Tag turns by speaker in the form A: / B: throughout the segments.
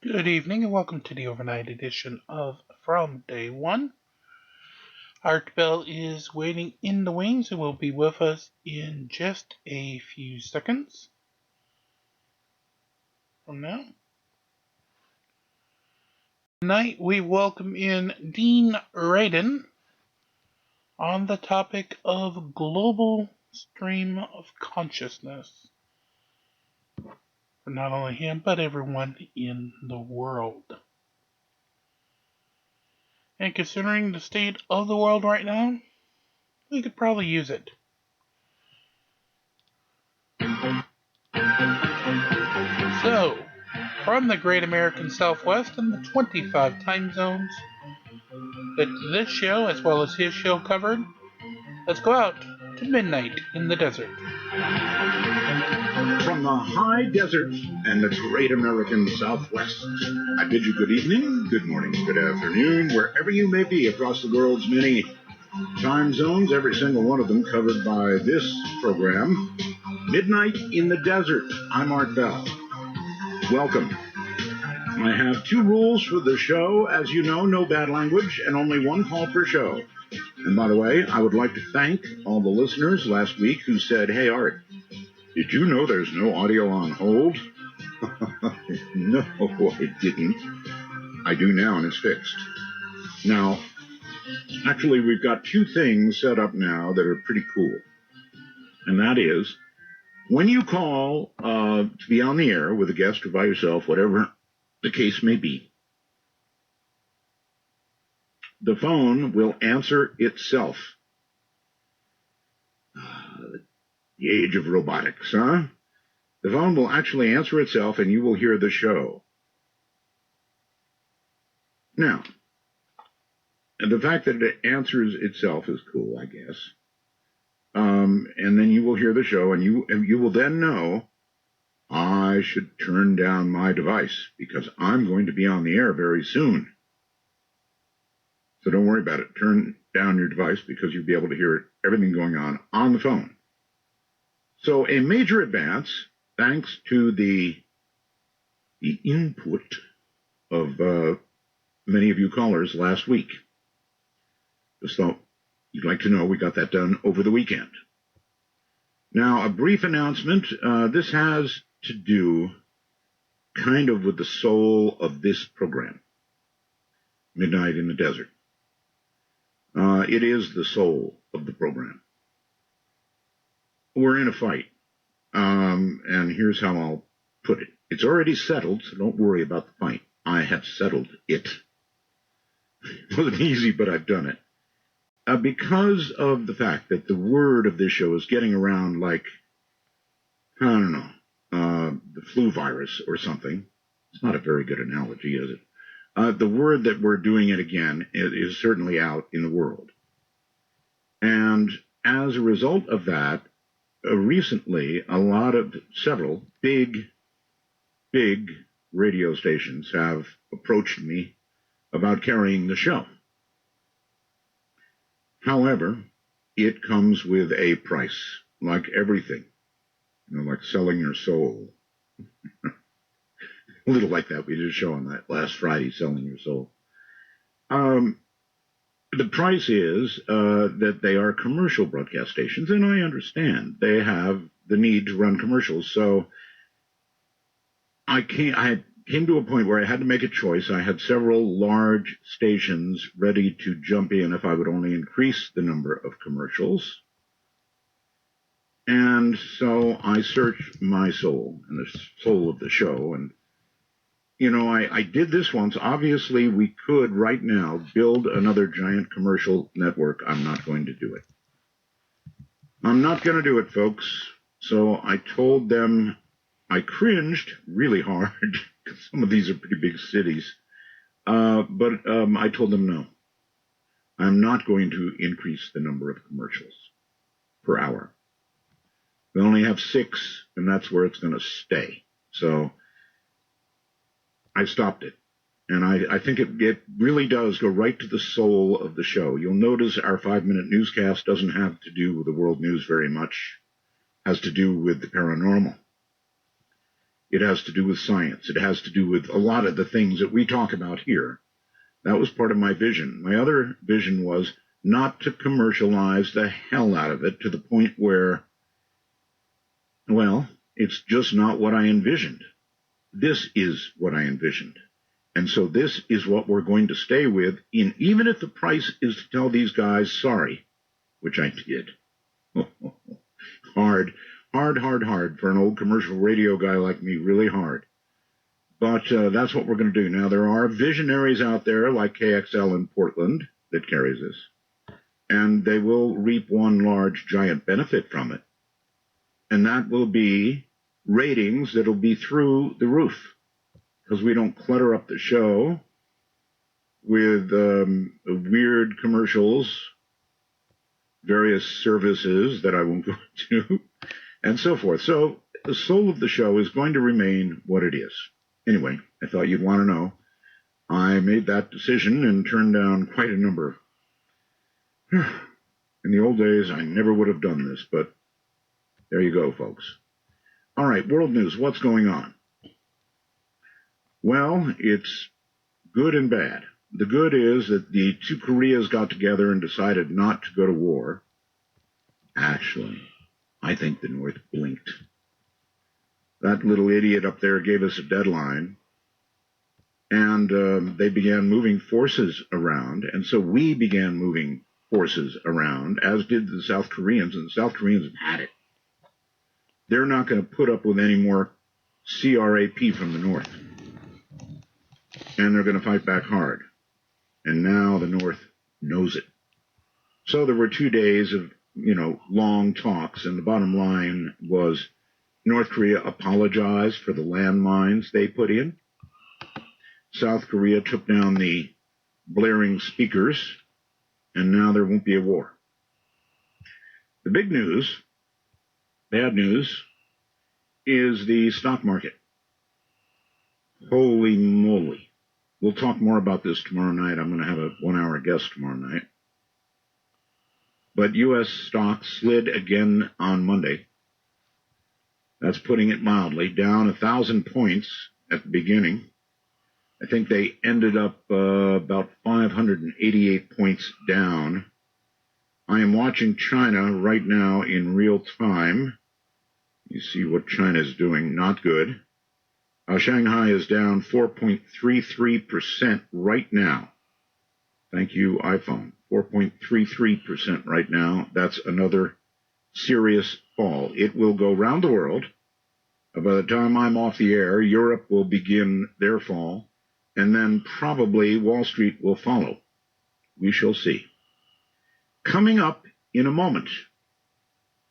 A: Good evening and welcome to the overnight edition of From Day One. Art Bell is waiting in the wings and will be with us in just a few seconds from now. Tonight we welcome in Dean Rayden on the topic of global stream of consciousness for not only him but everyone in the world. And considering the state of the world right now, we could probably use it. So, from the Great American Southwest and the 25 time zones that this show, as well as his show, covered, let's go out to midnight in the desert.
B: From the high desert and the Great American Southwest, I bid you good evening, good morning, good afternoon, wherever you may be across the world's many time zones, every single one of them covered by this program. Midnight in the Desert. I'm Art Bell. Welcome. I have two rules for the show. As you know, no bad language and only one call per show. And by the way, I would like to thank all the listeners last week who said, "Hey, Art, did you know there's no audio on hold?" No, I didn't. I do now, and it's fixed. Now, actually, we've got two things set up now that are pretty cool. And that is, when you call to be on the air with a guest or by yourself, whatever the case may be, the phone will answer itself. The age of robotics, huh? The phone will actually answer itself and you will hear the show. Now, the fact that it answers itself is cool, I guess. And then you will hear the show and you will then know I should turn down my device because I'm going to be on the air very soon. So don't worry about it. Turn down your device because you'll be able to hear everything going on the phone. So a major advance, thanks to the input of many of you callers last week. Just thought you'd like to know we got that done over the weekend. Now, a brief announcement. This has to do kind of with the soul of this program, Midnight in the Desert. It is the soul of the program. We're in a fight, and here's how I'll put it. It's already settled, so don't worry about the fight. I have settled it. It wasn't easy, but I've done it. Because of the fact that the word of this show is getting around like, I don't know, the flu virus or something. It's not a very good analogy, is it? The word that we're doing it again is certainly out in the world. And as a result of that, recently, several big radio stations have approached me about carrying the show. However, it comes with a price, like everything, like selling your soul. A little like that. We did a show on that last Friday, selling your soul. The price is that they are commercial broadcast stations, and I understand they have the need to run commercials. So I came to a point where I had to make a choice. I had several large stations ready to jump in if I would only increase the number of commercials. And so I searched my soul and the soul of the show. And, I did this once. Obviously, we could right now build another giant commercial network. I'm not going to do it. I'm not going to do it, folks. So I told them, I cringed really hard because some of these are pretty big cities. But I told them no. I'm not going to increase the number of commercials per hour. We only have 6, and that's where it's going to stay. So I stopped it. And I think it really does go right to the soul of the show. You'll notice our 5-minute newscast doesn't have to do with the world news very much. It has to do with the paranormal. It has to do with science. It has to do with a lot of the things that we talk about here. That was part of my vision. My other vision was not to commercialize the hell out of it to the point where, well, it's just not what I envisioned. This is what I envisioned. And so this is what we're going to stay with, even if the price is to tell these guys sorry, which I did. Hard for an old commercial radio guy like me, really hard. But that's what we're going to do. Now, there are visionaries out there like KXL in Portland that carries this, and they will reap one large, giant benefit from it. And that will be ratings that will be through the roof, because we don't clutter up the show with weird commercials, various services that I won't go into, and so forth. So the soul of the show is going to remain what it is. Anyway, I thought you'd want to know. I made that decision and turned down quite a number. In the old days, I never would have done this, but there you go, folks. All right, world news. What's going on? Well, it's good and bad. The good is that the two Koreas got together and decided not to go to war. Actually, I think the North blinked. That little idiot up there gave us a deadline, and they began moving forces around, and so we began moving forces around, as did the South Koreans, and the South Koreans have had it. They're not going to put up with any more CRAP from the North, and they're going to fight back hard, and now the North knows it. So there were 2 days of, long talks, and the bottom line was North Korea apologized for the landmines they put in. South Korea took down the blaring speakers, and now there won't be a war. The big news, bad news, is the stock market. Holy moly. We'll talk more about this tomorrow night. I'm going to have a 1-hour guest tomorrow night. But U.S. stocks slid again on Monday. That's putting it mildly, down 1,000 points at the beginning. I think they ended up about 588 points down. I am watching China right now in real time. You see what China's doing, not good. Shanghai is down 4.33% right now. Thank you, iPhone. 4.33% right now. That's another serious fall. It will go round the world. By the time I'm off the air, Europe will begin their fall, and then probably Wall Street will follow. We shall see. Coming up in a moment,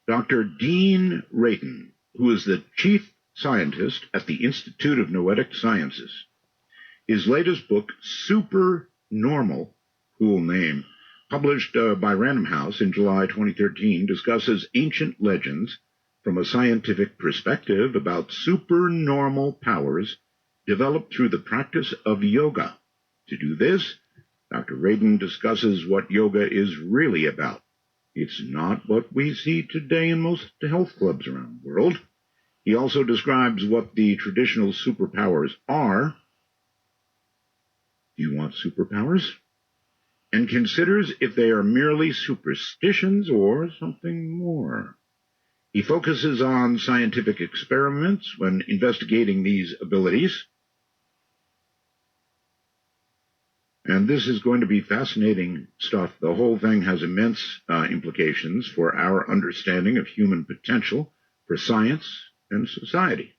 B: Dr. Dean Rayden, who is the chief scientist at the Institute of Noetic Sciences. His latest book, Supernormal, cool name, published by Random House in July 2013, discusses ancient legends from a scientific perspective about supernormal powers developed through the practice of yoga. To do this, Dr. Rayden discusses what yoga is really about. It's not what we see today in most health clubs around the world. He also describes what the traditional superpowers are. Do you want superpowers? And considers if they are merely superstitions or something more. He focuses on scientific experiments when investigating these abilities. And this is going to be fascinating stuff. The whole thing has immense implications for our understanding of human potential, for science and society.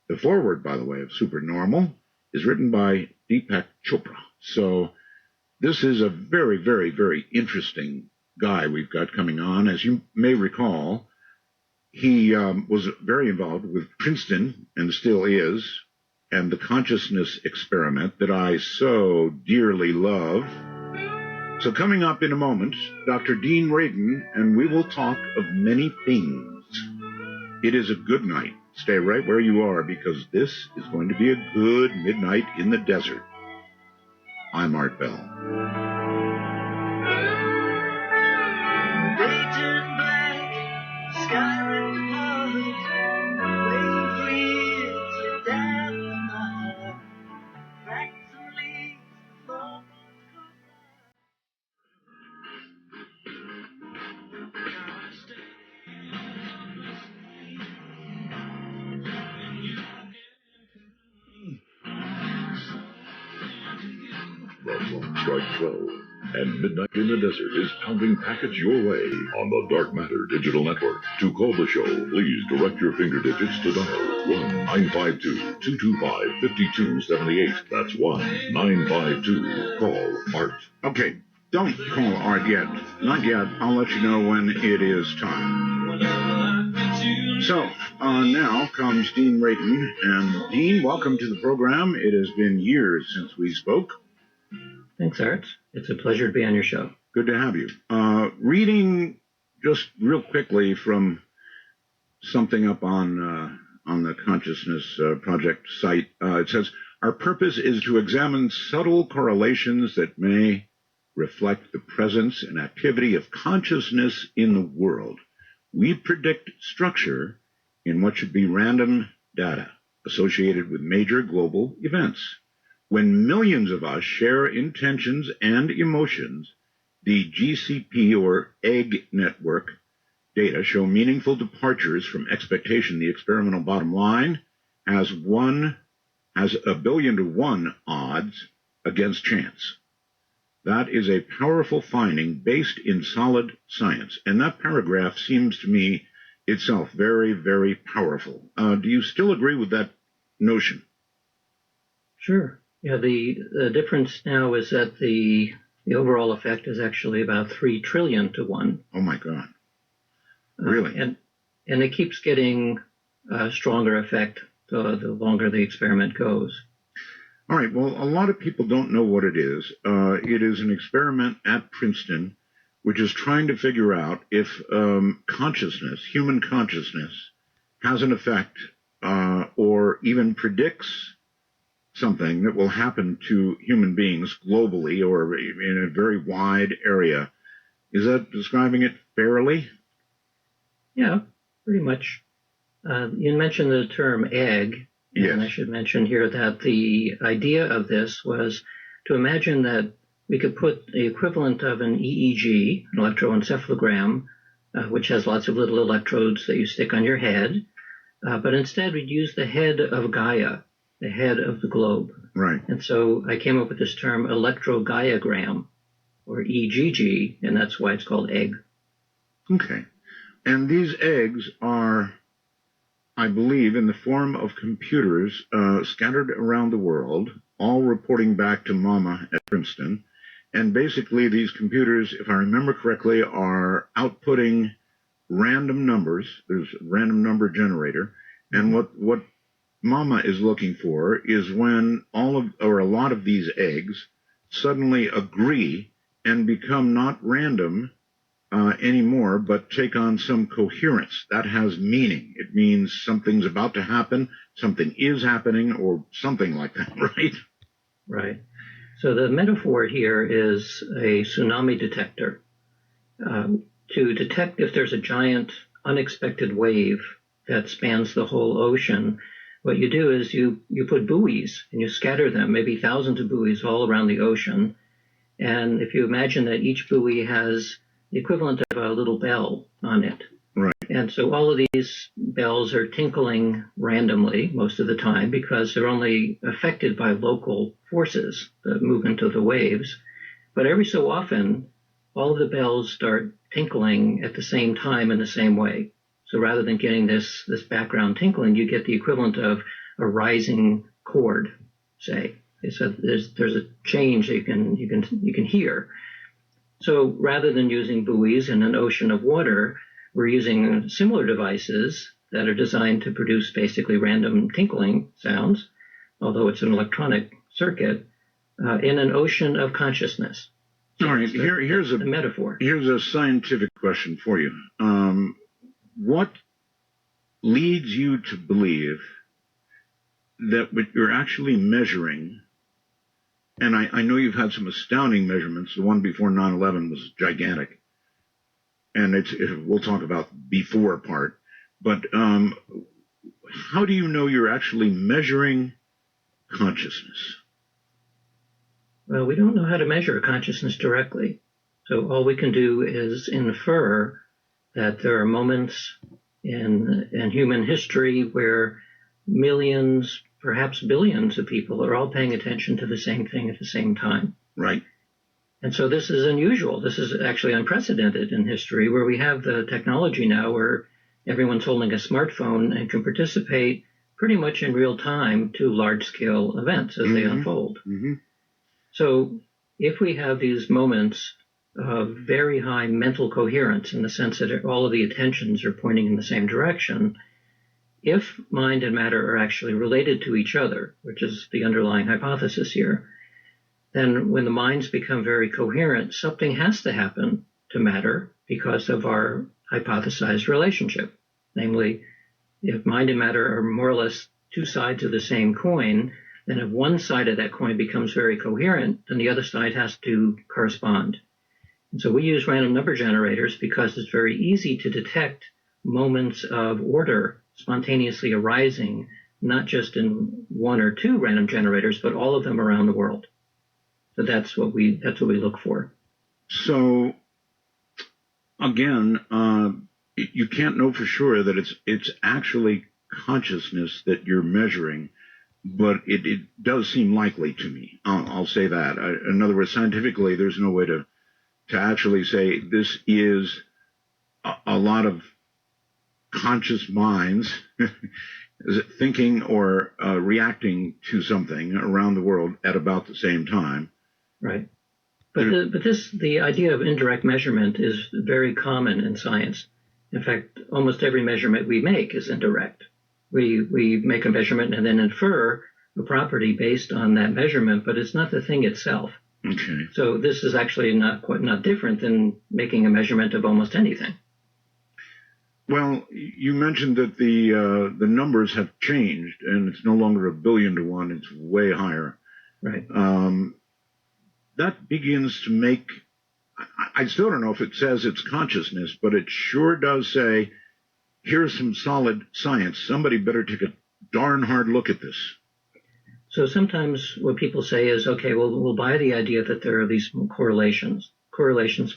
B: The foreword, by the way, of Supernormal is written by Deepak Chopra. So this is a very, very, very interesting guy we've got coming on. As you may recall, he was very involved with Princeton, and still is, and the consciousness experiment that I so dearly love. So coming up in a moment, Dr. Dean Rayden, and we will talk of many things. It is a good night. Stay right where you are, because this is going to be a good midnight in the desert. I'm Art Bell.
C: They turn black, sky ripped apart, waiting for years clock strike 12, and midnight in the desert is pounding packets your way on the Dark Matter Digital Network. To call the show, please direct your finger digits to dial 1-952-225-5278. That's 1-952-CALL ART.
B: Okay, don't call Art yet. Not yet. I'll let you know when it is time. So, now comes Dean Rayden. And Dean, welcome to the program. It has been years since we spoke.
D: Thanks, Art. It's a pleasure to be on your show.
B: Good to have you. Reading just real quickly from something up on the Consciousness Project site, it says, our purpose is to examine subtle correlations that may reflect the presence and activity of consciousness in the world. We predict structure in what should be random data associated with major global events. When millions of us share intentions and emotions, the GCP or EGG network data show meaningful departures from expectation. The experimental bottom line has 1 billion to 1 odds against chance. That is a powerful finding based in solid science. And that paragraph seems to me itself very, very powerful. Do you still agree with that notion?
D: Sure. Yeah, the difference now is that the overall effect is actually about 3 trillion to 1.
B: Oh, my God. Really?
D: And it keeps getting a stronger effect the longer the experiment goes.
B: All right. Well, a lot of people don't know what it is. It is an experiment at Princeton, which is trying to figure out if consciousness, human consciousness, has an effect or even predicts something that will happen to human beings globally or in a very wide area. Is that describing it fairly?
D: Yeah, pretty much. You mentioned the term egg.
B: Yes.
D: And I should mention here that the idea of this was to imagine that we could put the equivalent of an EEG, an electroencephalogram, which has lots of little electrodes that you stick on your head, but instead we'd use the head of Gaia, the head of the globe.
B: Right.
D: And so I came up with this term electrogaiagram, or EGG, and that's why it's called egg.
B: Okay. And these eggs are, I believe, in the form of computers scattered around the world, all reporting back to Mama at Princeton. And basically these computers, if I remember correctly, are outputting random numbers. There's a random number generator. And what Mama is looking for is when a lot of these eggs suddenly agree and become not random anymore, but take on some coherence. That has meaning. It means something's about to happen, something is happening, or something like that, right?
D: Right. So the metaphor here is a tsunami detector. To detect if there's a giant unexpected wave that spans the whole ocean, what you do is you put buoys and you scatter them, maybe thousands of buoys all around the ocean. And if you imagine that each buoy has the equivalent of a little bell on it.
B: Right.
D: And so all of these bells are tinkling randomly most of the time because they're only affected by local forces, the movement of the waves. But every so often, all of the bells start tinkling at the same time in the same way. So rather than getting this background tinkling, you get the equivalent of a rising chord, say. So there's a change that you can hear. So rather than using buoys in an ocean of water, we're using similar devices that are designed to produce basically random tinkling sounds, although it's an electronic circuit, in an ocean of consciousness. So
B: all right, here's a
D: metaphor.
B: Here's a scientific question for you. What leads you to believe that what you're actually measuring, and I know you've had some astounding measurements. The one before 9/11 was gigantic. And we'll talk about before part. But how do you know you're actually measuring consciousness?
D: Well, we don't know how to measure consciousness directly. So all we can do is infer that there are moments in human history where millions, perhaps billions of people are all paying attention to the same thing at the same time.
B: Right.
D: And so this is unusual. This is actually unprecedented in history, where we have the technology now where everyone's holding a smartphone and can participate pretty much in real time to large-scale events as they unfold.
B: Mm-hmm.
D: So if we have these moments of very high mental coherence in the sense that all of the attentions are pointing in the same direction, if mind and matter are actually related to each other, which is the underlying hypothesis here, then when the minds become very coherent, something has to happen to matter because of our hypothesized relationship. Namely, if mind and matter are more or less two sides of the same coin, then if one side of that coin becomes very coherent, then the other side has to correspond. And so we use random number generators because it's very easy to detect moments of order spontaneously arising, not just in one or two random generators, but all of them around the world. So that's what we look for.
B: So again, you can't know for sure that it's actually consciousness that you're measuring, but it does seem likely to me. I'll say that. In other words, scientifically, there's no way to actually say this is a lot of conscious minds thinking or reacting to something around the world at about the same time.
D: Right. But the idea of indirect measurement is very common in science. In fact, almost every measurement we make is indirect. We make a measurement and then infer a property based on that measurement, but it's not the thing itself.
B: Okay.
D: So this is actually not different than making a measurement of almost anything.
B: Well, you mentioned that the numbers have changed, and it's no longer 1 billion to 1; it's way higher.
D: Right.
B: That begins to make. I still don't know if it says it's consciousness, but it sure does say, here's some solid science. Somebody better take a darn hard look at this.
D: So sometimes what people say is, okay, well, we'll buy the idea that there are these correlations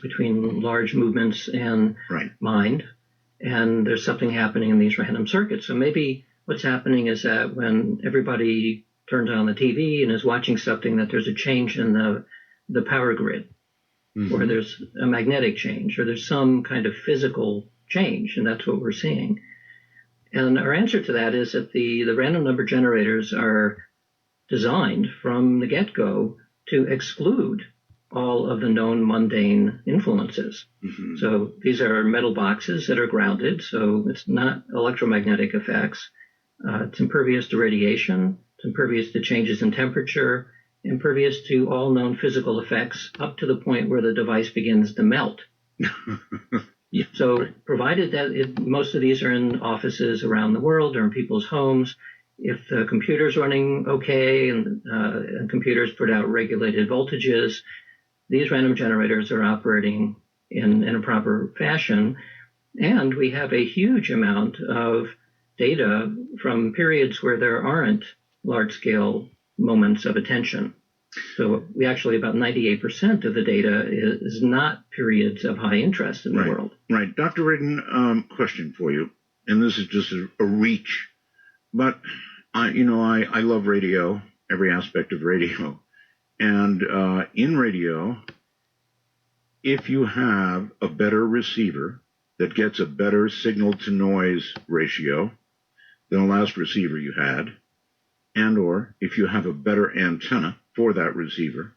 D: between large movements and mind, and there's something happening in these random circuits. So maybe what's happening is that when everybody turns on the TV and is watching something, that there's a change in the power grid, or there's a magnetic change, or there's some kind of physical change, and that's what we're seeing. And our answer to that is that the random number generators are designed from the get-go to exclude all of the known mundane influences. So these are metal boxes that are grounded, so it's not electromagnetic effects. It's impervious to radiation, it's impervious to changes in temperature, impervious to all known physical effects up to the point where the device begins to melt. Provided that most of these are in offices around the world or in people's homes, if the computer's running okay and computers put out regulated voltages, these random generators are operating in a proper fashion. And we have a huge amount of data from periods where there aren't large-scale moments of attention. So we actually, about 98% of the data is not periods of high interest in the world.
B: Right. Dr. Rayden, question for you, and this is just a reach, but I love radio, every aspect of radio. And in radio, if you have a better receiver that gets a better signal-to-noise ratio than the last receiver you had, and or if you have a better antenna for that receiver,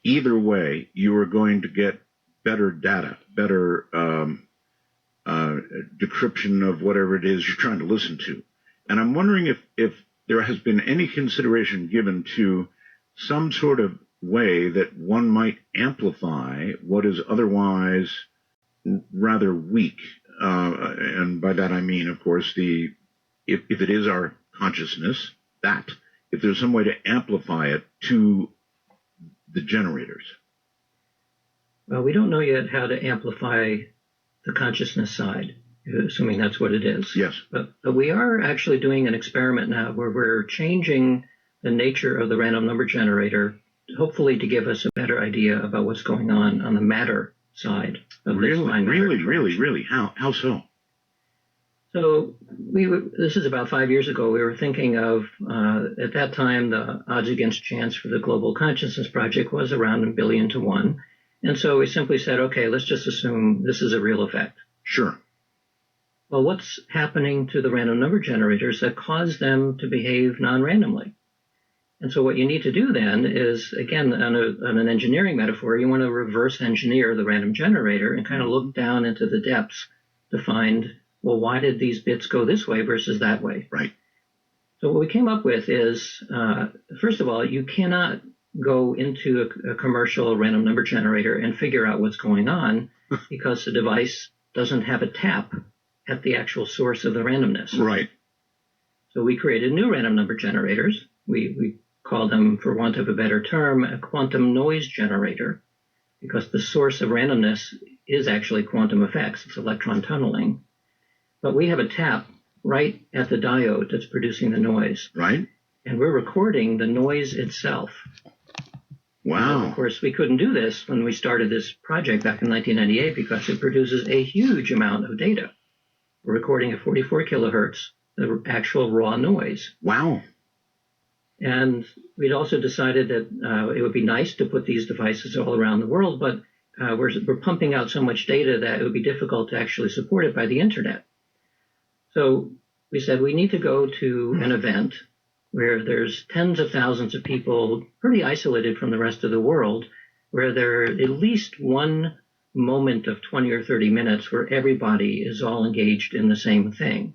B: either way, you are going to get better data, better decryption of whatever it is you're trying to listen to. And I'm wondering if there has been any consideration given to some sort of way that one might amplify what is otherwise rather weak. And by that I mean, of course, if it is our consciousness, if there's some way to amplify it to the generators.
D: Well, we don't know yet how to amplify the consciousness side, assuming that's what it is.
B: Yes.
D: But we are actually doing an experiment now where we're changing the nature of the random number generator, hopefully to give us a better idea about what's going on the matter side of this mind.
B: Really? How so?
D: So This is about 5 years ago. We were thinking of, at that time, the odds against chance for the Global Consciousness Project was around 1 billion to 1. And so we simply said, okay, let's just assume this is a real effect.
B: Sure.
D: Well, what's happening to the random number generators that cause them to behave non-randomly? And so what you need to do then is, again, on an engineering metaphor, you want to reverse engineer the random generator and kind of look down into the depths to find, well, why did these bits go this way versus that way?
B: Right.
D: So what we came up with is, first of all, you cannot go into a commercial random number generator and figure out what's going on because the device doesn't have a tap at the actual source of the randomness.
B: Right.
D: So we created new random number generators. We call them, for want of a better term, a quantum noise generator, because the source of randomness is actually quantum effects. It's electron tunneling. But we have a tap right at the diode that's producing the noise.
B: Right.
D: And we're recording the noise itself.
B: Wow.
D: And of course, we couldn't do this when we started this project back in 1998 because it produces a huge amount of data. We're recording at 44 kilohertz, the actual raw noise.
B: Wow.
D: And we'd also decided that it would be nice to put these devices all around the world, but we're pumping out so much data that it would be difficult to actually support it by the internet. So we said we need to go to an event where there's tens of thousands of people pretty isolated from the rest of the world, where there at least one moment of 20 or 30 minutes where everybody is all engaged in the same thing.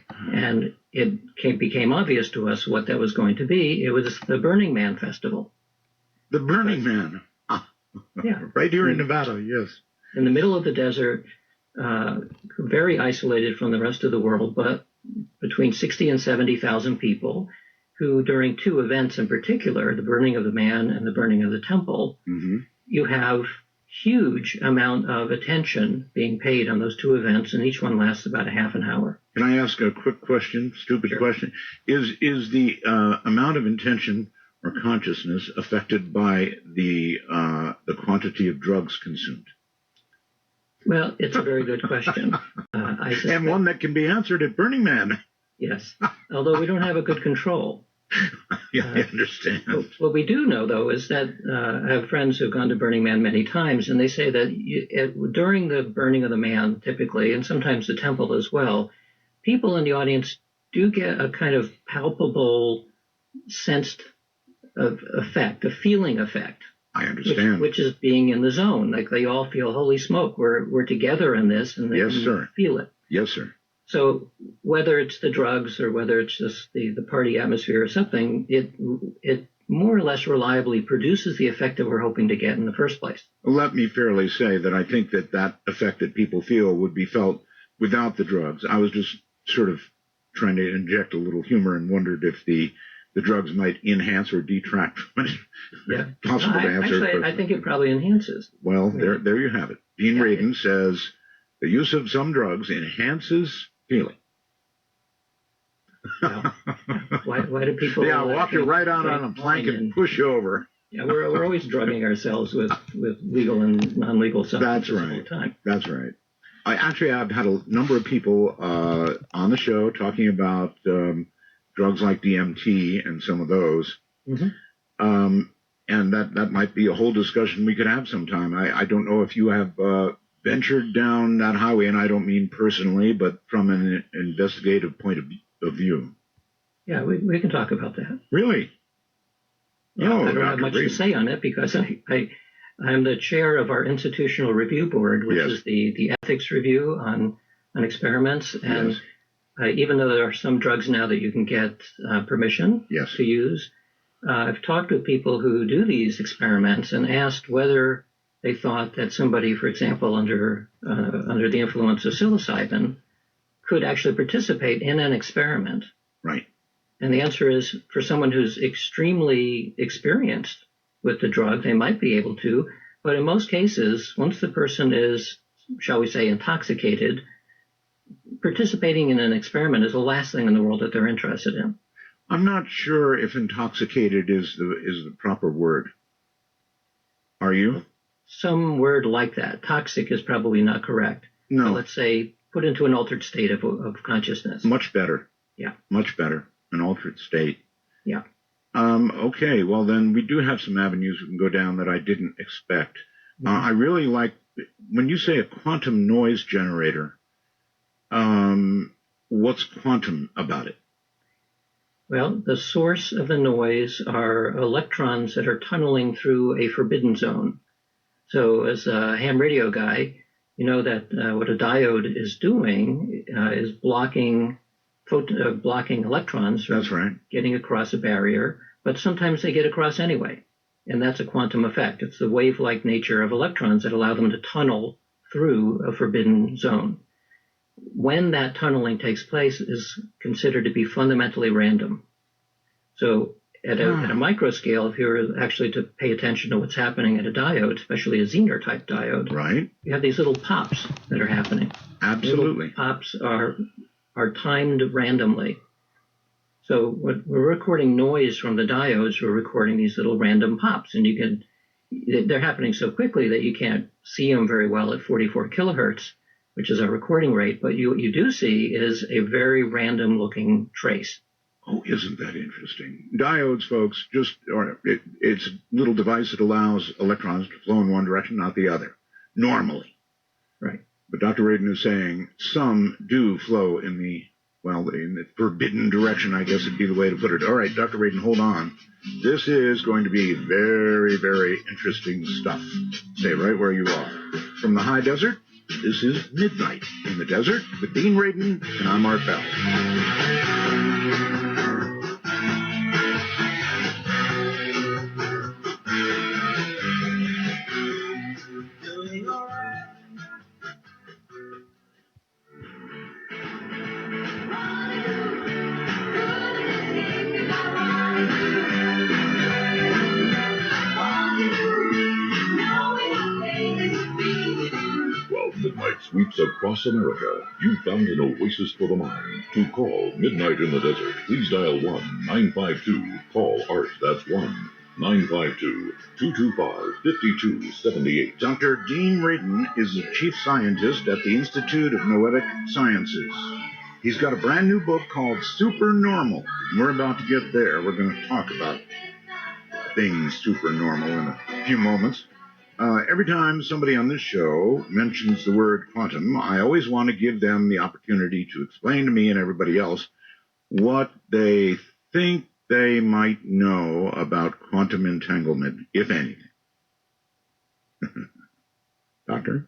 D: And it became obvious to us what that was going to be. It was the Burning Man Festival.
B: The Burning Man.
D: Yeah.
B: Right here in Nevada, yes.
D: In the middle of the desert, very isolated from the rest of the world, but between 60 and 70,000 people who, during two events in particular, the burning of the man and the burning of the temple, you have huge amount of attention being paid on those two events, and each one lasts about a half an hour.
B: Can I ask a quick question, stupid
D: Sure.
B: question? Is the amount of intention or consciousness affected by the quantity of drugs consumed?
D: Well, it's a very good question.
B: And one that can be answered at Burning Man.
D: Yes, although we don't have a good control.
B: Yeah, I understand.
D: What we do know, though, is that I have friends who've gone to Burning Man many times, and they say that during the burning of the man, typically, and sometimes the temple as well, people in the audience do get a kind of palpable, sensed effect, a feeling effect.
B: I understand.
D: Which is being in the zone. Like they all feel, holy smoke, we're together in this, and they can feel it.
B: Yes, sir.
D: So whether it's the drugs or whether it's just the party atmosphere or something, it more or less reliably produces the effect that we're hoping to get in the first place.
B: Let me fairly say that I think that effect that people feel would be felt without the drugs. I was just sort of trying to inject a little humor and wondered if the drugs might enhance or detract from it.
D: Yeah.
B: Possible to answer.
D: Actually, I think it probably enhances.
B: Well, there you have it. Dean Rayden says the use of some drugs enhances feeling.
D: Yeah. Why do people?
B: Yeah, walk you right out on a plank and push you over.
D: Yeah, we're always drugging ourselves with legal and non-legal substances all the time.
B: That's right. I've had a number of people on the show talking about drugs like DMT and some of those. And that might be a whole discussion we could have sometime. I don't know if you have ventured down that highway, and I don't mean personally, but from an investigative point of view.
D: Yeah, we can talk about that.
B: Really?
D: Yeah, I don't have much to say on it because I'm the chair of our institutional review board, which is the ethics review on experiments. And even though there are some drugs now that you can get permission to use, I've talked with people who do these experiments and asked whether they thought that somebody, for example, under the influence of psilocybin, could actually participate in an experiment.
B: Right.
D: And the answer is, for someone who's extremely experienced with the drug, they might be able to. But in most cases, once the person is, shall we say, intoxicated, participating in an experiment is the last thing in the world that they're interested in.
B: I'm not sure if intoxicated is the proper word. Are you?
D: Some word like that. Toxic is probably not correct.
B: No.
D: So let's say put into an altered state of consciousness.
B: Much better.
D: Yeah.
B: Much better. An altered state.
D: Yeah.
B: Okay, well then we do have some avenues we can go down that I didn't expect. I really like, when you say a quantum noise generator, what's quantum about it?
D: Well, the source of the noise are electrons that are tunneling through a forbidden zone. So as a ham radio guy, you know that what a diode is doing is blocking electrons from
B: That's right.
D: getting across a barrier, but sometimes they get across anyway. And that's a quantum effect. It's the wave-like nature of electrons that allow them to tunnel through a forbidden zone. When that tunneling takes place is considered to be fundamentally random. So at a micro scale, if you were actually to pay attention to what's happening at a diode, especially a Zener type diode,
B: right,
D: you have these little pops that are happening.
B: Absolutely.
D: Little pops are timed randomly. So when we're recording noise from the diodes, we're recording these little random pops, and they're happening so quickly that you can't see them very well at 44 kilohertz, which is our recording rate, but what you do see is a very random looking trace.
B: Oh, isn't that interesting? Diodes, folks, it's a little device that allows electrons to flow in one direction, not the other, normally.
D: Right.
B: But Dr. Rayden is saying some do flow in the forbidden direction, I guess would be the way to put it. All right, Dr. Rayden, hold on. This is going to be very, very interesting stuff. Stay right where you are. From the high desert, this is Midnight in the Desert with Dean Rayden, and I'm Art Bell.
C: Midnight sweeps across America. You found an oasis for the mind. To call Midnight in the Desert, please dial 1-952-CALL ART. That's 1-952-225-5278.
B: Dr. Dean Rayden is the chief scientist at the Institute of Noetic Sciences. He's got a brand new book called Supernormal. We're about to get there. We're going to talk about things supernormal in a few moments. Every time somebody on this show mentions the word quantum, I always want to give them the opportunity to explain to me and everybody else what they think they might know about quantum entanglement, if anything. Doctor?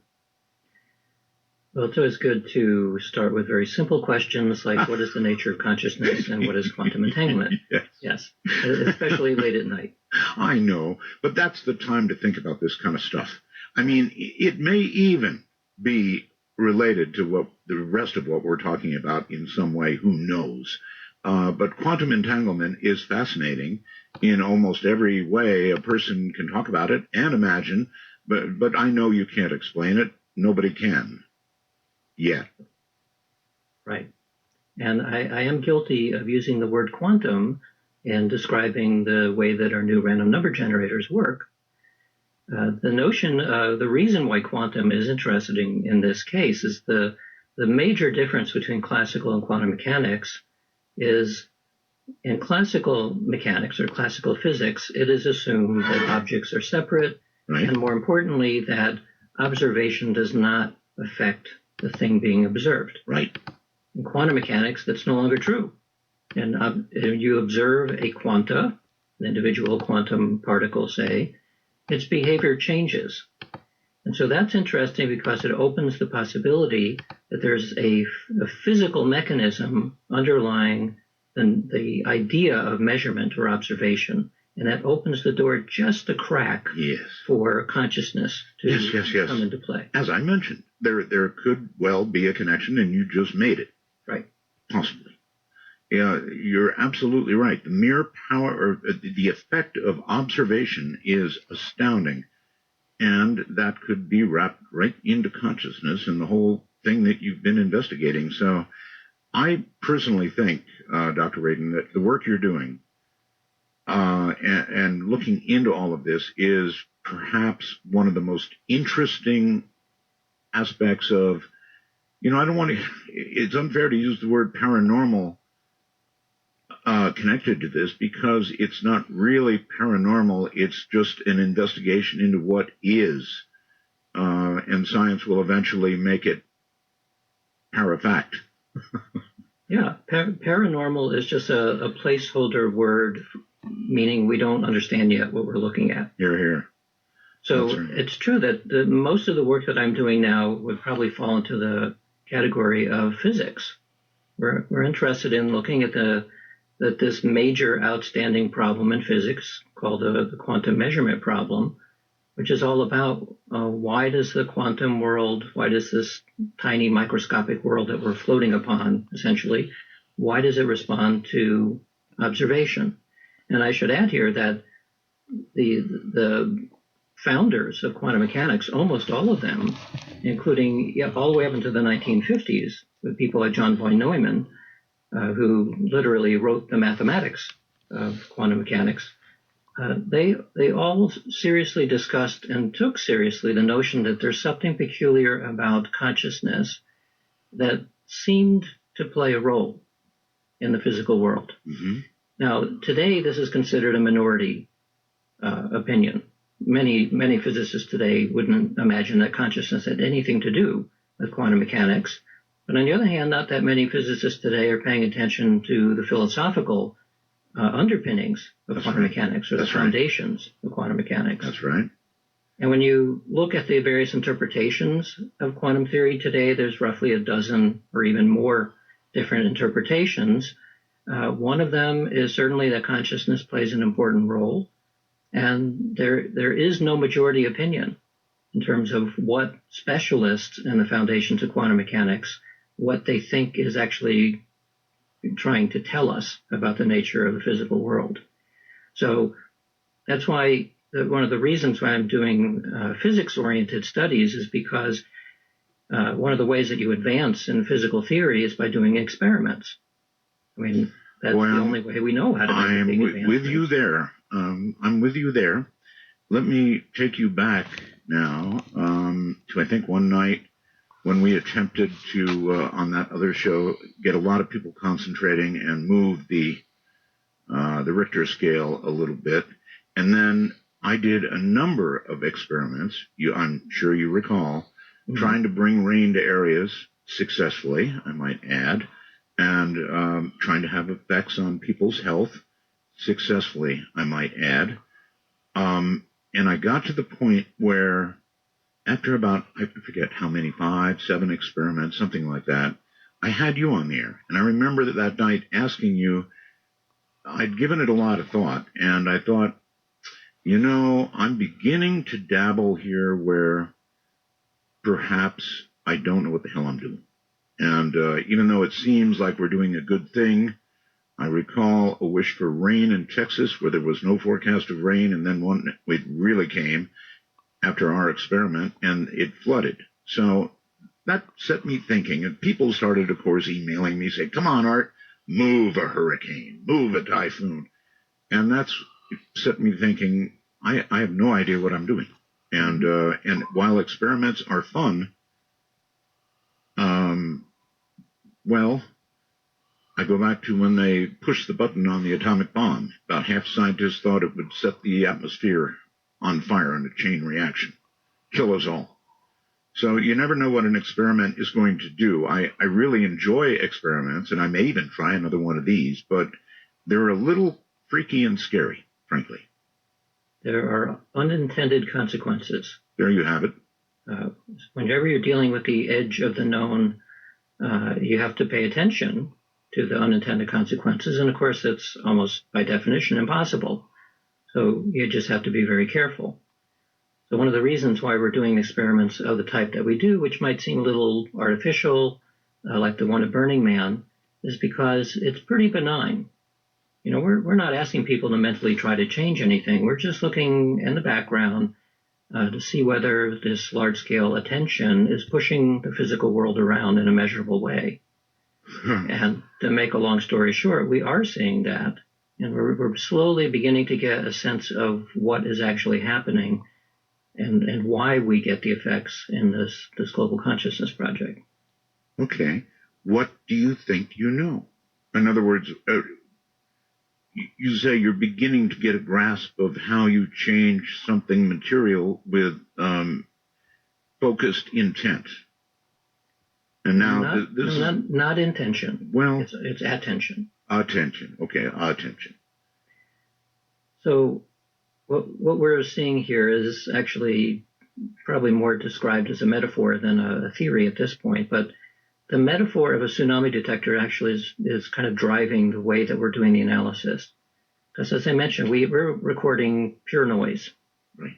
D: Well, it's always good to start with very simple questions like what is the nature of consciousness and what is quantum entanglement? Yes, especially late at night.
B: I know, but that's the time to think about this kind of stuff. I mean, it may even be related to what the rest of what we're talking about in some way, who knows. But quantum entanglement is fascinating in almost every way a person can talk about it and imagine, but I know you can't explain it. Nobody can. Yet.
D: Right. And I am guilty of using the word quantum in describing the way that our new random number generators work. The reason why quantum is interesting in this case is the major difference between classical and quantum mechanics is in classical mechanics or classical physics, it is assumed that objects are separate,
B: right,
D: and more importantly, that observation does not affect the thing being observed.
B: Right.
D: In quantum mechanics, that's no longer true. And you observe a quanta, an individual quantum particle, say, its behavior changes. And so that's interesting because it opens the possibility that there's a physical mechanism underlying the idea of measurement or observation. And that opens the door just a crack for consciousness to come into play.
B: As I mentioned, there could well be a connection, and you just made it.
D: Right.
B: Possibly. Yeah, you're absolutely right. The mere power, or the effect of observation is astounding, and that could be wrapped right into consciousness and the whole thing that you've been investigating. So I personally think, Dr. Rayden, that the work you're doing and looking into all of this is perhaps one of the most interesting aspects of I don't want to, it's unfair to use the word paranormal connected to this, because it's not really paranormal. It's just an investigation into what is, and science will eventually make it parafact.
D: Yeah, paranormal is just a placeholder word, meaning we don't understand yet what we're looking at.
B: Hear, hear.
D: So
B: Right.
D: it's true that most of the work that I'm doing now would probably fall into the category of physics. We're interested in looking at this major outstanding problem in physics called the quantum measurement problem, which is all about why does the quantum world, why does this tiny microscopic world that we're floating upon, essentially, why does it respond to observation? And I should add here that the founders of quantum mechanics, almost all of them, including all the way up into the 1950s, with people like John von Neumann, who literally wrote the mathematics of quantum mechanics, they all seriously discussed and took seriously the notion that there's something peculiar about consciousness that seemed to play a role in the physical world.
B: Mm-hmm.
D: Now, today, this is considered a minority opinion. Many physicists today wouldn't imagine that consciousness had anything to do with quantum mechanics. But on the other hand, not that many physicists today are paying attention to the philosophical underpinnings of quantum mechanics, or the foundations of quantum mechanics.
B: That's right.
D: And when you look at the various interpretations of quantum theory today, there's roughly a dozen or even more different interpretations. One of them is certainly that consciousness plays an important role. And there is no majority opinion in terms of what specialists in the foundations of quantum mechanics, what they think is actually trying to tell us about the nature of the physical world. So that's why one of the reasons why I'm doing physics-oriented studies is because one of the ways that you advance in physical theory is by doing experiments. I mean, that's the only way we know how to make a big advance.
B: I'm with you there. I'm with you there. Let me take you back now to, I think, one night when we attempted to, on that other show, get a lot of people concentrating and move the Richter scale a little bit. And then I did a number of experiments, I'm sure you recall, trying to bring rain to areas successfully, I might add, and trying to have effects on people's health successfully, I might add. And I got to the point where, after about, I forget how many, 5, 7 experiments, something like that, I had you on the air. And I remember that night asking you, I'd given it a lot of thought, and I thought, I'm beginning to dabble here where perhaps I don't know what the hell I'm doing. And even though it seems like we're doing a good thing, I recall a wish for rain in Texas where there was no forecast of rain, and then it really came after our experiment, and it flooded. So that set me thinking, and people started, of course, emailing me, saying, come on, Art, move a hurricane, move a typhoon. And that's set me thinking, I have no idea what I'm doing. And while experiments are fun, well, I go back to when they pushed the button on the atomic bomb. About half scientists thought it would set the atmosphere on fire in a chain reaction, kill us all. So you never know what an experiment is going to do. I really enjoy experiments, and I may even try another one of these, but they're a little freaky and scary, frankly.
D: There are unintended consequences.
B: There you have it.
D: Whenever you're dealing with the edge of the known, you have to pay attention to the unintended consequences. And of course, that's almost by definition impossible. So you just have to be very careful. So one of the reasons why we're doing experiments of the type that we do, which might seem a little artificial, like the one at Burning Man, is because it's pretty benign. We're not asking people to mentally try to change anything. We're just looking in the background to see whether this large-scale attention is pushing the physical world around in a measurable way. And to make a long story short, we are seeing that, and we're slowly beginning to get a sense of what is actually happening and why we get the effects in this global consciousness project.
B: Okay. What do you think you know? In other words, you say you're beginning to get a grasp of how you change something material with focused intent. And now this is
D: not intention.
B: Well,
D: it's attention.
B: Attention. Okay, attention.
D: So what we're seeing here is actually probably more described as a metaphor than a theory at this point, but the metaphor of a tsunami detector actually is kind of driving the way that we're doing the analysis. Because as I mentioned, we're recording pure noise.
B: Right.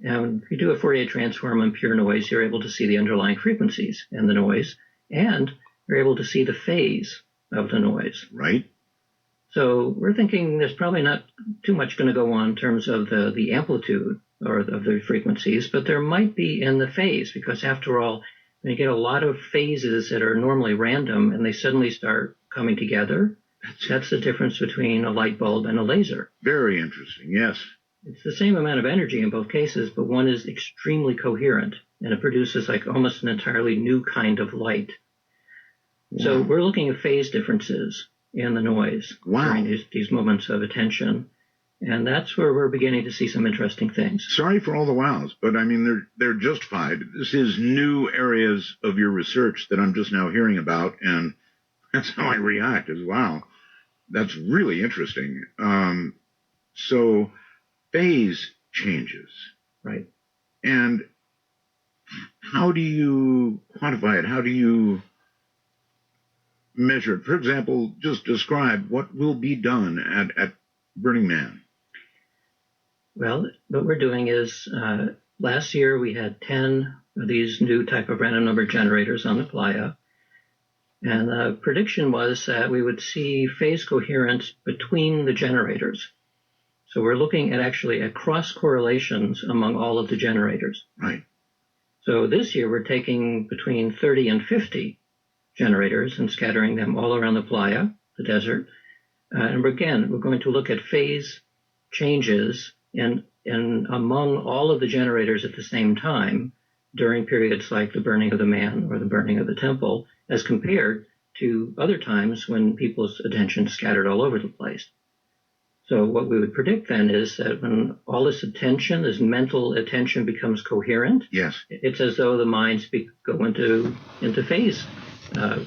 D: And if you do a Fourier transform on pure noise, you're able to see the underlying frequencies in the noise, and you're able to see the phase of the noise.
B: Right.
D: So we're thinking there's probably not too much going to go on in terms of the amplitude or of the frequencies, but there might be in the phase, because after all, when you get a lot of phases that are normally random and they suddenly start coming together, that's the difference between a light bulb and a laser.
B: Very interesting, yes.
D: It's the same amount of energy in both cases, but one is extremely coherent, and it produces like almost an entirely new kind of light. Wow. So we're looking at phase differences in the noise during these moments of attention. And that's where we're beginning to see some interesting things.
B: Sorry for all the wows, but I mean, they're justified. This is new areas of your research that I'm just now hearing about, and that's how I react is, wow, that's really interesting. So phase changes.
D: Right.
B: And how do you quantify it? How do you measure it? For example, just describe what will be done at Burning Man.
D: Well, what we're doing is last year we had 10 of these new type of random number generators on the playa. And the prediction was that we would see phase coherence between the generators. So we're looking at cross correlations among all of the generators.
B: Right.
D: So this year we're taking between 30 and 50 generators and scattering them all around the playa, the desert. And we're going to look at phase changes and among all of the generators at the same time during periods like the burning of the man or the burning of the temple, as compared to other times when people's attention scattered all over the place. So what we would predict then is that when all this attention, this mental attention becomes coherent,
B: yes,
D: it's as though the minds go into phase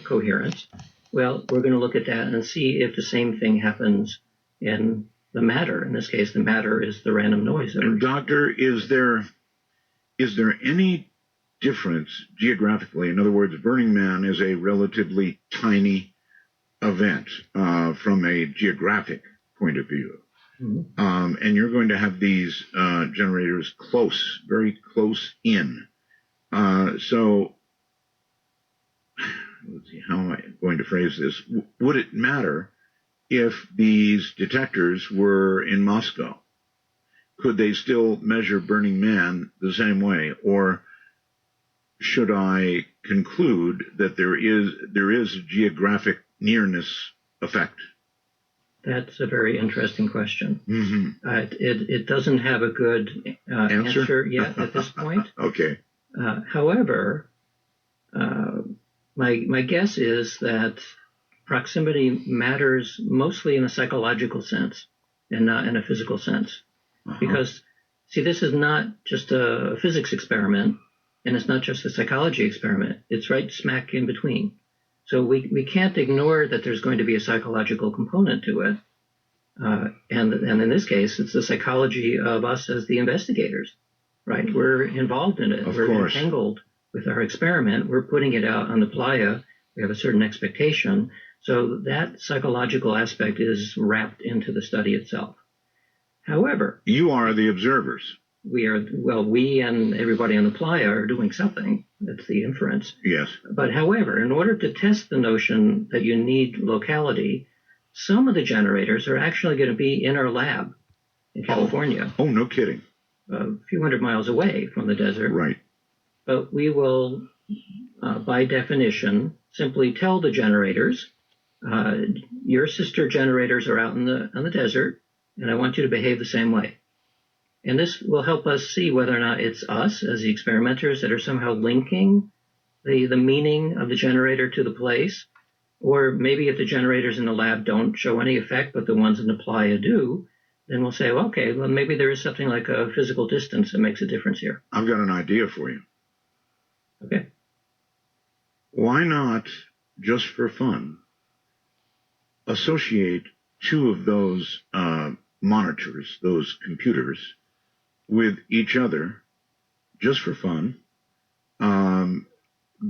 D: coherence. Well, we're going to look at that and see if the same thing happens in the matter. In this case, the matter is the random noise.
B: Doctor, is there any difference geographically? In other words, Burning Man is a relatively tiny event from a geographic point of view. Mm-hmm. And you're going to have these generators close, very close in. So let's see, how am I going to phrase this? Would it matter if these detectors were in Moscow? Could they still measure Burning Man the same way? Or should I conclude that there is a geographic nearness effect?
D: That's a very interesting question.
B: Mm-hmm.
D: It doesn't have a good answer yet at this point.
B: Okay.
D: However, my guess is that proximity matters mostly in a psychological sense and not in a physical sense. Uh-huh. Because, see, this is not just a physics experiment, and it's not just a psychology experiment. It's right smack in between. So we can't ignore that there's going to be a psychological component to it. And in this case, it's the psychology of us as the investigators, right? We're involved in it. We're entangled with our experiment. We're putting it out on the playa. We have a certain expectation. So that psychological aspect is wrapped into the study itself. However,
B: you are the observers.
D: We and everybody on the playa are doing something. That's the inference.
B: Yes.
D: But however, in order to test the notion that you need locality, some of the generators are actually going to be in our lab in California.
B: Oh, no kidding.
D: A few hundred miles away from the desert.
B: Right.
D: But we will, by definition, simply tell the generators, your sister generators are out on the desert, and I want you to behave the same way. And this will help us see whether or not it's us as the experimenters that are somehow linking the meaning of the generator to the place. Or maybe if the generators in the lab don't show any effect, but the ones in the playa do, then we'll say, well, okay, well, maybe there is something like a physical distance that makes a difference here.
B: I've got an idea for you.
D: Okay.
B: Why not, just for fun, associate two of those monitors, those computers, with each other, just for fun,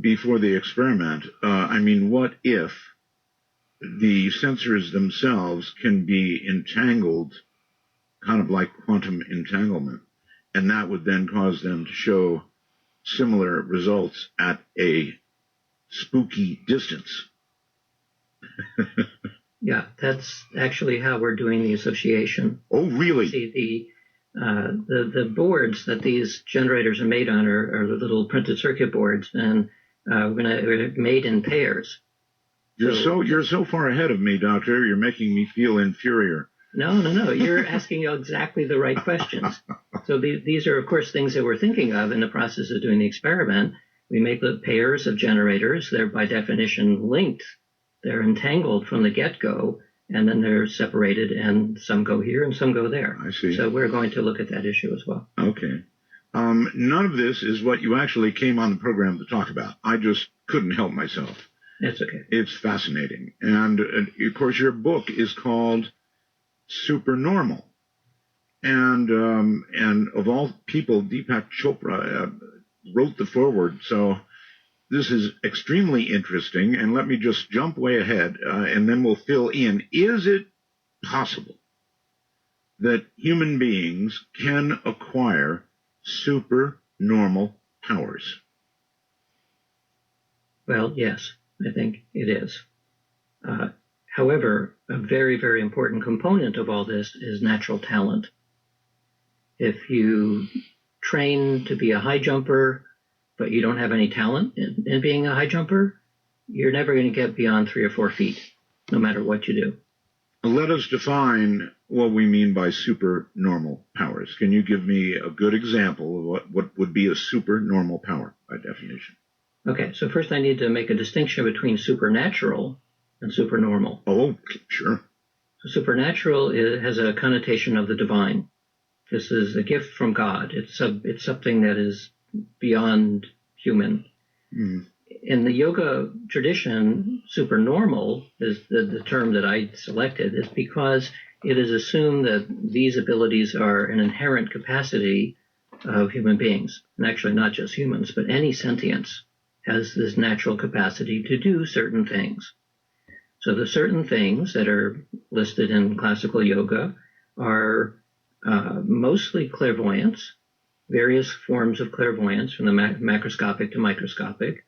B: before the experiment? What if the sensors themselves can be entangled, kind of like quantum entanglement, and that would then cause them to show similar results at a spooky distance?
D: Yeah, that's actually how we're doing the association.
B: Oh, really?
D: See, the boards that these generators are made on are the little printed circuit boards, and we're made in pairs.
B: You're so far ahead of me, Doctor. You're making me feel inferior.
D: No. You're asking exactly the right questions. So these are, of course, things that we're thinking of in the process of doing the experiment. We make the pairs of generators. They're by definition linked. They're entangled from the get-go, and then they're separated, and some go here and some go there.
B: I see.
D: So we're going to look at that issue as well.
B: Okay. None of this is what you actually came on the program to talk about. I just couldn't help myself.
D: That's okay.
B: It's fascinating. And, of course, your book is called Supernormal. And of all people, Deepak Chopra wrote the foreword. So this is extremely interesting. And let me just jump way ahead, and then we'll fill in. Is it possible that human beings can acquire supernormal powers?
D: Well, yes, I think it is. However, a very, very important component of all this is natural talent. If you train to be a high jumper, but you don't have any talent in being a high jumper, you're never going to get beyond 3 or 4 feet, no matter what you do.
B: Let us define what we mean by supernormal powers. Can you give me a good example of what would be a supernormal power by definition?
D: Okay, so first I need to make a distinction between supernatural and supernormal.
B: Oh, sure.
D: So supernatural has a connotation of the divine. This is a gift from God. It's something that is beyond human.
B: Mm.
D: In the yoga tradition, supernormal is the term that I selected, is because it is assumed that these abilities are an inherent capacity of human beings. And actually not just humans, but any sentience has this natural capacity to do certain things. So the certain things that are listed in classical yoga are mostly clairvoyance, various forms of clairvoyance from the macroscopic to microscopic,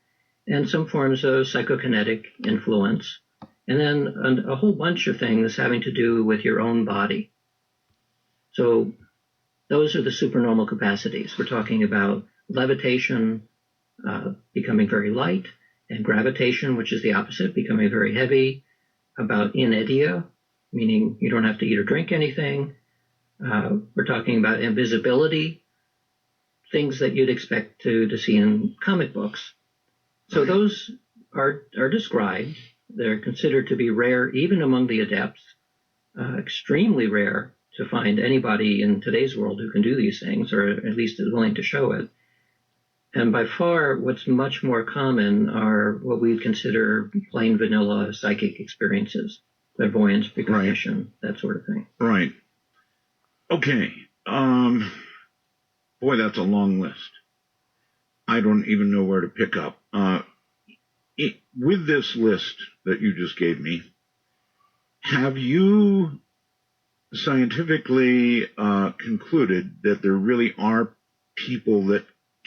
D: and some forms of psychokinetic influence, and then a whole bunch of things having to do with your own body. So those are the supernormal capacities. We're talking about levitation, becoming very light, and gravitation, which is the opposite, becoming very heavy, about inertia, meaning you don't have to eat or drink anything. We're talking about invisibility, things that you'd expect to see in comic books. So those are described. They're considered to be rare even among the adepts, extremely rare to find anybody in today's world who can do these things, or at least is willing to show it. And by far, what's much more common are what we consider plain vanilla psychic experiences, clairvoyance, precognition, that sort of thing.
B: Right. Okay. Boy, that's a long list. I don't even know where to pick up. With this list that you just gave me, have you scientifically concluded that there really are people that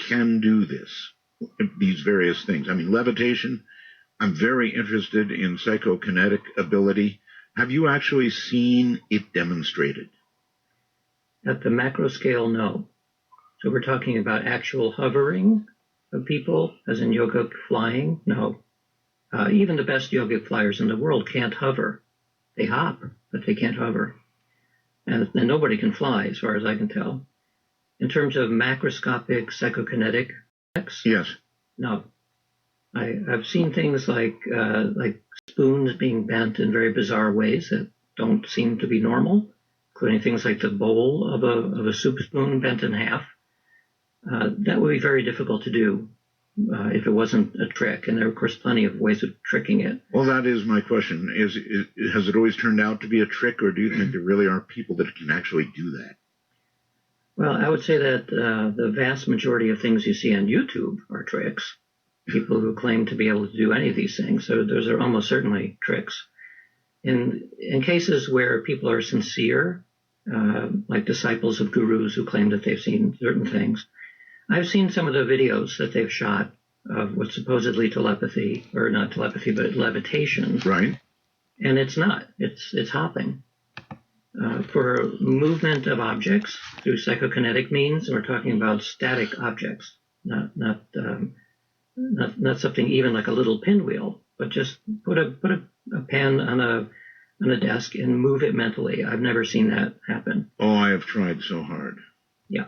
B: can do this, these various things? I mean, levitation, I'm very interested in psychokinetic ability. Have you actually seen it demonstrated?
D: At the macro scale, no. So we're talking about actual hovering of people, as in yogic flying? No. Even the best yogic flyers in the world can't hover. They hop, but they can't hover. And nobody can fly, as far as I can tell. In terms of macroscopic psychokinetic effects?
B: Yes.
D: No. I've seen things like spoons being bent in very bizarre ways that don't seem to be normal, including things like the bowl of a soup spoon bent in half. That would be very difficult to do if it wasn't a trick, and there are, of course, plenty of ways of tricking it.
B: Well, that is my question. Has it always turned out to be a trick, or do you think there really are people that can actually do that?
D: Well, I would say that the vast majority of things you see on YouTube are tricks. People who claim to be able to do any of these things. So those are almost certainly tricks. In cases where people are sincere, like disciples of gurus who claim that they've seen certain things, I've seen some of the videos that they've shot of what's supposedly telepathy, or not telepathy, but levitation.
B: Right.
D: And it's not. It's hopping. For movement of objects through psychokinetic means, we're talking about static objects, not something even like a little pinwheel, but just put a pen on a desk and move it mentally. I've never seen that happen.
B: Oh, I have tried so hard.
D: Yeah.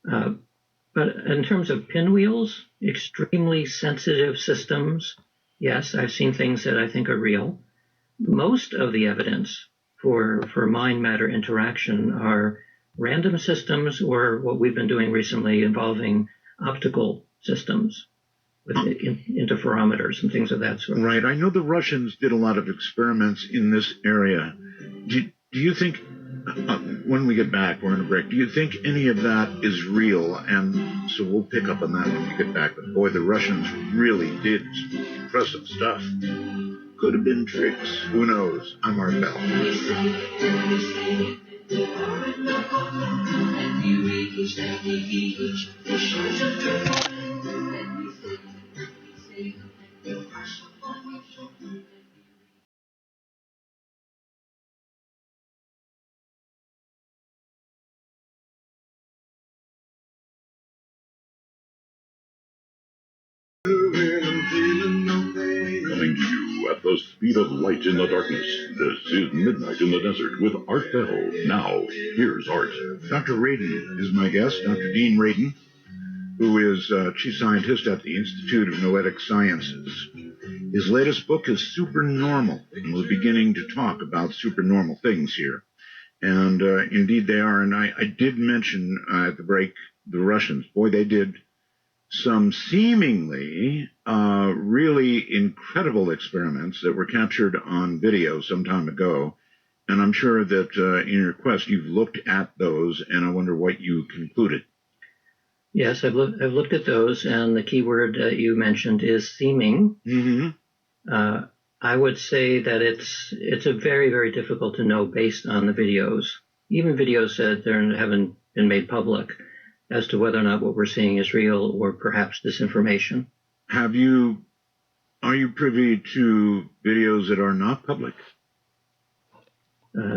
D: But in terms of pinwheels, extremely sensitive systems, yes, I've seen things that I think are real. Most of the evidence for mind-matter interaction are random systems, or what we've been doing recently involving optical systems with interferometers and things of that sort.
B: Right. I know the Russians did a lot of experiments in this area. Do you think, when we get back, we're on a break, do you think any of that is real? And so we'll pick up on that when we get back. But boy, the Russians really did some impressive stuff. Could have been tricks. Who knows? I'm Art Bell.
C: Coming to you at the speed of light in the darkness, this is Midnight in the Desert with Art Bell. Now, here's Art.
B: Dr. Rayden is my guest, Dr. Dean Rayden, who is chief scientist at the Institute of Noetic Sciences. His latest book is Supernormal, and we're beginning to talk about supernormal things here. And indeed they are. And I did mention at the break the Russians. Boy, they did some seemingly really incredible experiments that were captured on video some time ago. And I'm sure that in your quest you've looked at those, and I wonder what you concluded.
D: Yes, I've looked at those, and the key word that you mentioned is seeming.
B: Mm-hmm.
D: I would say that it's a very, very difficult to know based on the videos, even videos that haven't been made public, as to whether or not what we're seeing is real or perhaps disinformation.
B: Are you privy to videos that are not public?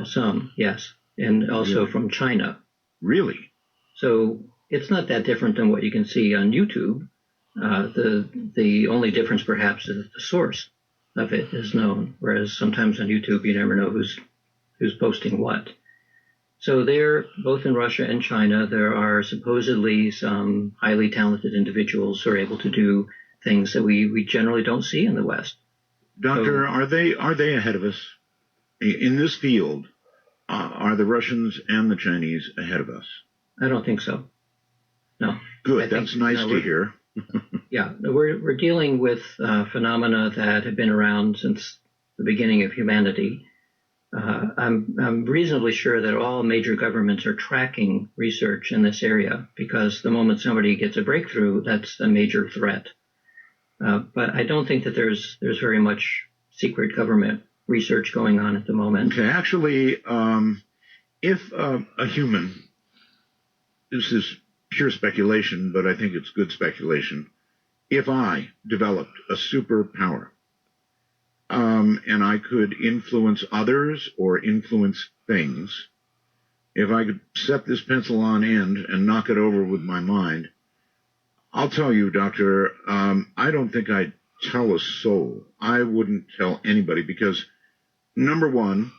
D: Some, yes, and also from China.
B: Really?
D: So it's not that different than what you can see on YouTube. The only difference perhaps is that the source of it is known, whereas sometimes on YouTube you never know who's posting what. So there, both in Russia and China, there are supposedly some highly talented individuals who are able to do things that we generally don't see in the West.
B: Doctor, are they ahead of us in this field? Are the Russians and the Chinese ahead of us?
D: I don't think so. No.
B: Good. That's nice to hear.
D: Yeah, we're dealing with phenomena that have been around since the beginning of humanity. I'm reasonably sure that all major governments are tracking research in this area, because the moment somebody gets a breakthrough, that's a major threat. But I don't think that there's very much secret government research going on at the moment.
B: Okay, actually, if a human, this is pure speculation, but I think it's good speculation, if I developed a superpower, and I could influence others or influence things, if I could set this pencil on end and knock it over with my mind, I'll tell you, Doctor, I don't think I'd tell a soul. I wouldn't tell anybody because, number one,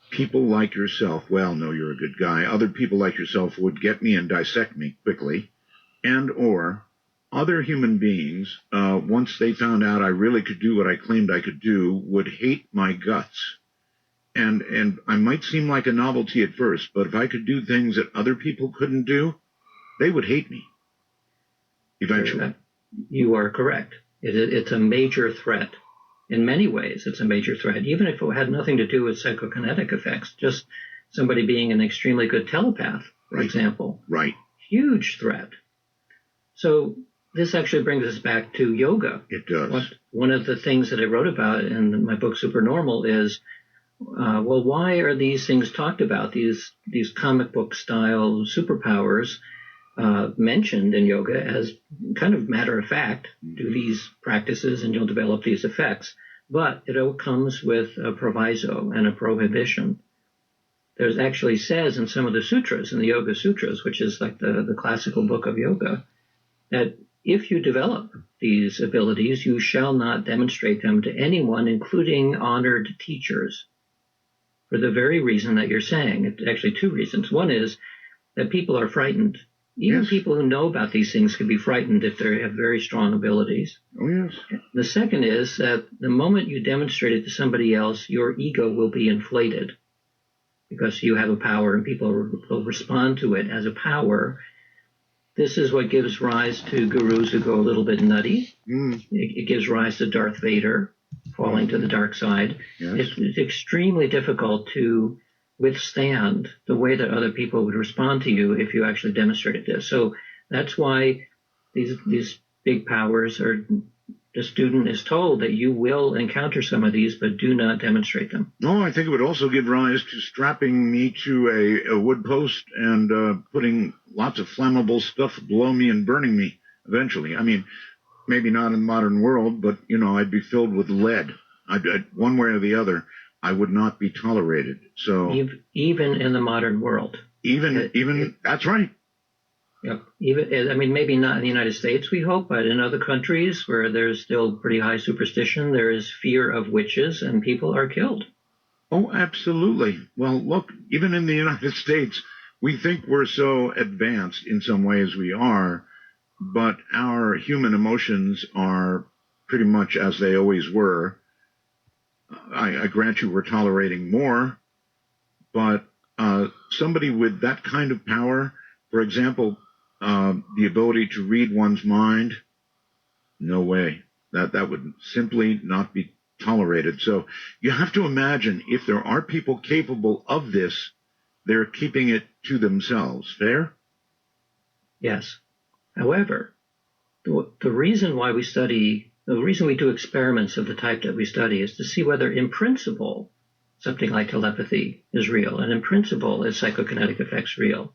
B: people like yourself, well, no, you're a good guy. Other people like yourself would get me and dissect me quickly, and or other human beings, once they found out I really could do what I claimed I could do, would hate my guts. And I might seem like a novelty at first, but if I could do things that other people couldn't do, they would hate me eventually.
D: You are correct. It's a major threat. In many ways, it's a major threat, even if it had nothing to do with psychokinetic effects, just somebody being an extremely good telepath, for example.
B: Right.
D: Huge threat. So this actually brings us back to yoga.
B: It does.
D: One of the things that I wrote about in my book Supernormal is, well, why are these things talked about, these comic book style superpowers mentioned in yoga as kind of matter of fact, do these practices and you'll develop these effects. But it all comes with a proviso and a prohibition. There's actually says in some of the sutras, in the Yoga Sutras, which is like the classical book of yoga, that if you develop these abilities, you shall not demonstrate them to anyone, including honored teachers, for the very reason that you're saying. It's actually two reasons. One is that people are frightened. Even people who know about these things can be frightened if they have very strong abilities.
B: Oh, yes.
D: The second is that the moment you demonstrate it to somebody else, your ego will be inflated because you have a power and people will respond to it as a power. This is what gives rise to gurus who go a little bit nutty. It gives rise to Darth Vader falling to the dark side.
B: Yes.
D: It's extremely difficult to withstand the way that other people would respond to you if you actually demonstrated this. So that's why these big powers are, the student is told that you will encounter some of these, but do not demonstrate them.
B: No, I think it would also give rise to strapping me to a wood post and putting lots of flammable stuff below me and burning me eventually. I mean, maybe not in the modern world, but, I'd be filled with lead. I'd one way or the other. I would not be tolerated. So
D: even in the modern world,
B: even that's right.
D: Yep. Maybe not in the United States, we hope, but in other countries where there's still pretty high superstition, there is fear of witches, and people are killed.
B: Oh, absolutely. Well, look, even in the United States, we think we're so advanced in some ways we are, but our human emotions are pretty much as they always were. I grant you we're tolerating more, but somebody with that kind of power, for example, the ability to read one's mind, no way. That would simply not be tolerated. So you have to imagine if there are people capable of this, they're keeping it to themselves. Fair?
D: Yes. However, the reason we do experiments of the type that we study is to see whether in principle something like telepathy is real, and in principle is psychokinetic effects real.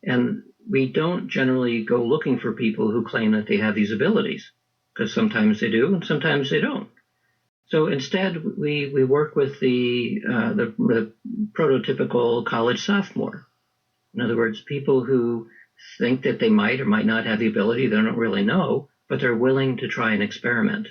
D: And we don't generally go looking for people who claim that they have these abilities, because sometimes they do and sometimes they don't. So instead, we work with the prototypical college sophomore. In other words, people who think that they might or might not have the ability, they don't really know, but they're willing to try an experiment.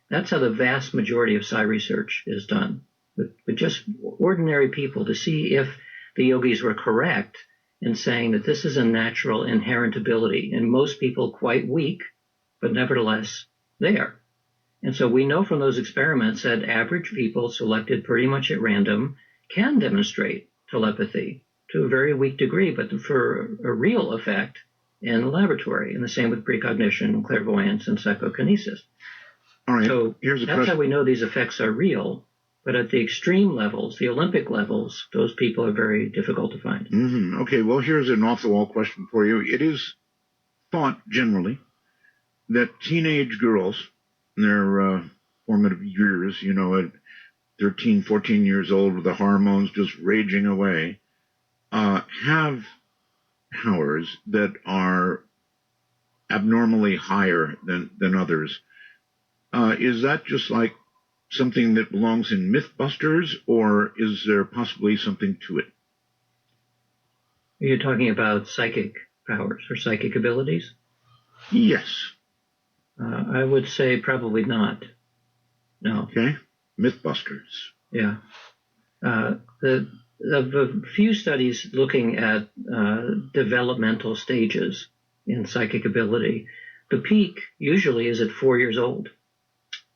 D: That's how the vast majority of psi research is done, with just ordinary people, to see if the yogis were correct in saying that this is a natural inherent ability, and most people quite weak, but nevertheless there. And so we know from those experiments that average people selected pretty much at random can demonstrate telepathy to a very weak degree, but for a real effect in the laboratory. And the same with precognition, clairvoyance, and psychokinesis.
B: All right.
D: So that's how we know these effects are real. But at the extreme levels, the Olympic levels, those people are very difficult to find.
B: Mm-hmm. Okay, well, here's an off-the-wall question for you. It is thought generally that teenage girls in their formative years, at 13, 14 years old with the hormones just raging away, have powers that are abnormally higher than others. Is that just like something that belongs in Mythbusters, or is there possibly something to it?
D: You're talking about psychic powers or psychic abilities?
B: Yes.
D: I would say probably not. No.
B: Okay. Mythbusters.
D: Yeah. The few studies looking at developmental stages in psychic ability, The peak usually is at 4 years old.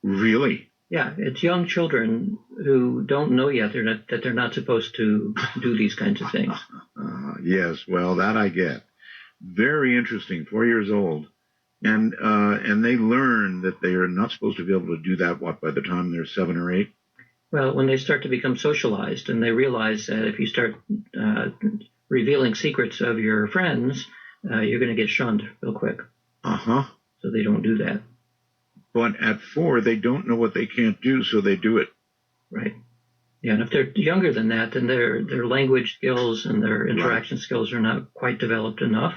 B: Really?
D: Yeah, it's young children who don't know yet that they're not supposed to do these kinds of things.
B: Yes, well, that I get. Very interesting. 4 years old. And they learn that they are not supposed to be able to do that, by the time they're 7 or 8?
D: Well, when they start to become socialized and they realize that if you start revealing secrets of your friends, you're going to get shunned real quick.
B: Uh-huh.
D: So they don't do that.
B: But at 4, they don't know what they can't do, so they do it.
D: Right. Yeah, and if they're younger than that, then their language skills and their interaction skills are not quite developed enough.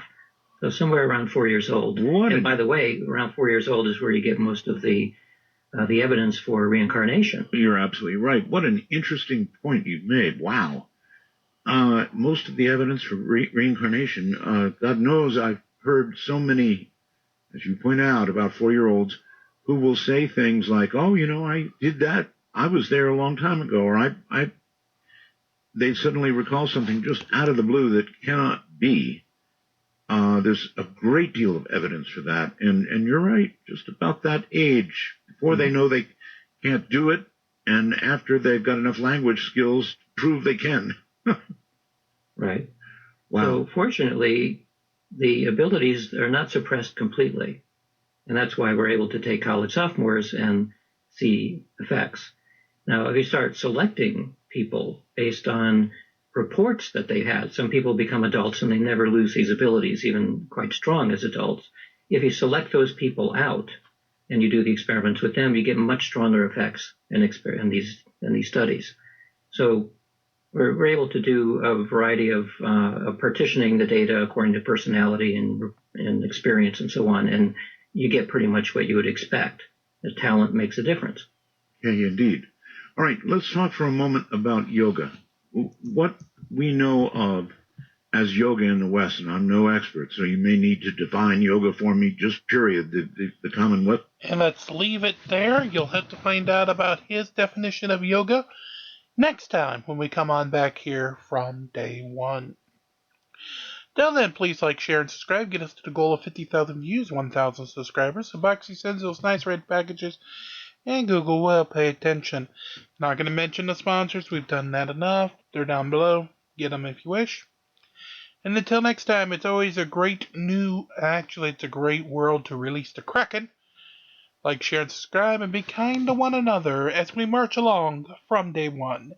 D: So somewhere around 4 years old. And by the way, around 4 years old is where you get most of the evidence for reincarnation.
B: You're absolutely right. What an interesting point you've made. Wow. Most of the evidence for reincarnation, God knows I've heard so many, as you point out, about 4-year-olds who will say things like, oh, I did that. I was there a long time ago. Or they suddenly recall something just out of the blue that cannot be. There's a great deal of evidence for that. And you're right, just about that age, before they know they can't do it, and after they've got enough language skills to prove they can.
D: Right.
B: Wow.
D: So fortunately, the abilities are not suppressed completely. And that's why we're able to take college sophomores and see effects. Now, if you start selecting people based on reports that they had, some people become adults and they never lose these abilities, even quite strong as adults. If you select those people out and you do the experiments with them, you get much stronger effects in these studies. So we're able to do a variety of partitioning the data according to personality and experience and so on, and you get pretty much what you would expect. The talent makes a difference.
B: Okay, indeed. All right, let's talk for a moment about yoga. What we know of as yoga in the West, and I'm no expert, so you may need to define yoga for me, just period, the common what?
A: And let's leave it there. You'll have to find out about his definition of yoga next time when we come on back here from day one. Till then, please like, share, and subscribe. Get us to the goal of 50,000 views, 1,000 subscribers. So Boxy sends those nice red packages, and Google will pay attention. Not going to mention the sponsors. We've done that enough. They're down below. Get them if you wish. And until next time, it's always a great it's a great world to release the Kraken. Like, share, and subscribe, and be kind to one another as we march along from day one.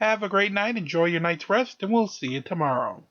A: Have a great night, enjoy your night's rest, and we'll see you tomorrow.